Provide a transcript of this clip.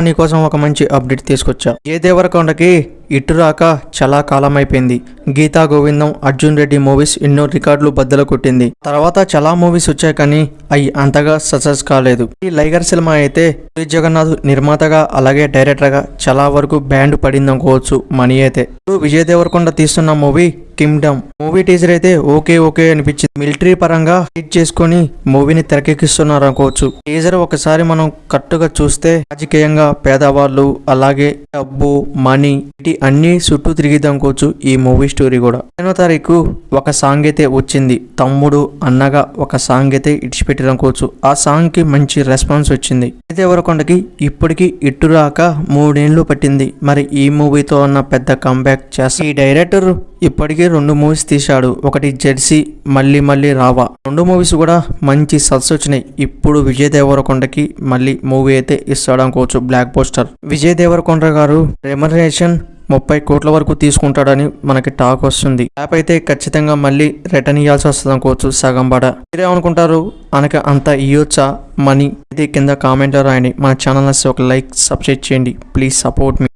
నీకోసం ఒక మంచి అప్డేట్ తీసుకొచ్చా. విజయ్ దేవరకొండకి ఇటు రాక చాలా కాలం అయిపోయింది. గీతా గోవిందం, అర్జున్ రెడ్డి మూవీస్ ఎన్నో రికార్డులు బద్దలు కొట్టింది. తర్వాత చాలా మూవీస్ వచ్చాయి కానీ అవి అంతగా సక్సెస్ కాలేదు. ఈ లైగర్ సినిమా అయితే పూరి జగన్నాథ్ నిర్మాతగా అలాగే డైరెక్టర్ గా చాలా వరకు బ్యాండ్ పడింది అనుకోవచ్చు. మనీ అయితే ఇప్పుడు విజయ్ దేవరకొండ తీస్తున్న మూవీ కింగ్డమ్ మూవీ టీజర్ అయితే ఓకే అనిపించింది. మిలిటరీ పరంగా హిట్ చేసుకుని మూవీని తెరకెక్కిస్తున్నారు అనుకోవచ్చు. టీజర్ ఒకసారి మనం కరెక్ట్గా చూస్తే రాజకీయంగా పేదవాళ్ళు అలాగే డబ్బు మనీ ఇటు అన్ని చుట్టూ తిరిగిద్ది అనుకోవచ్చు. ఈ మూవీ స్టోరీ కూడా 10వ తారీఖు ఒక సాంగ్ అయితే వచ్చింది. తమ్ముడు అన్నగా ఒక సాంగ్ అయితే ఇడిచిపెట్టారు అనుకోవచ్చు. ఆ సాంగ్ కి మంచి రెస్పాన్స్ వచ్చింది. దేవరకొండకి ఇప్పటికి ఇట్టు రాక 3 ఏళ్ళు పట్టింది. మరి ఈ మూవీతో అన్న పెద్ద కంబ్యాక్ చేస్తా. ఈ డైరెక్టర్ ఇప్పటికే 2 మూవీస్ తీశాడు. ఒకటి జెర్సీ, మళ్ళీ రావా. 2 మూవీస్ కూడా మంచి సక్సెస్ వచ్చినాయి. ఇప్పుడు విజయ్ దేవరకొండకి మళ్ళీ మూవీ అయితే ఇస్తాడు అనుకోవచ్చు. Black poster. విజయ్ దేవరకొండ గారు రెమ్యునరేషన్ 30 కోట్ల వరకు తీసుకుంటాడని మనకి టాక్ వస్తుంది. యాప్ అయితే ఖచ్చితంగా మళ్ళీ రిటర్న్ ఇవ్వాల్సి వస్తుంది అనుకోవచ్చు సగం బడ. మీరేమనుకుంటారు? అనక అంత ఇయ్యొచ్చా మనీ? ఇది కింద కామెంట్లో రాయండి. మన ఛానల్ ఒక లైక్, సబ్స్క్రైబ్ చేయండి. Please support me.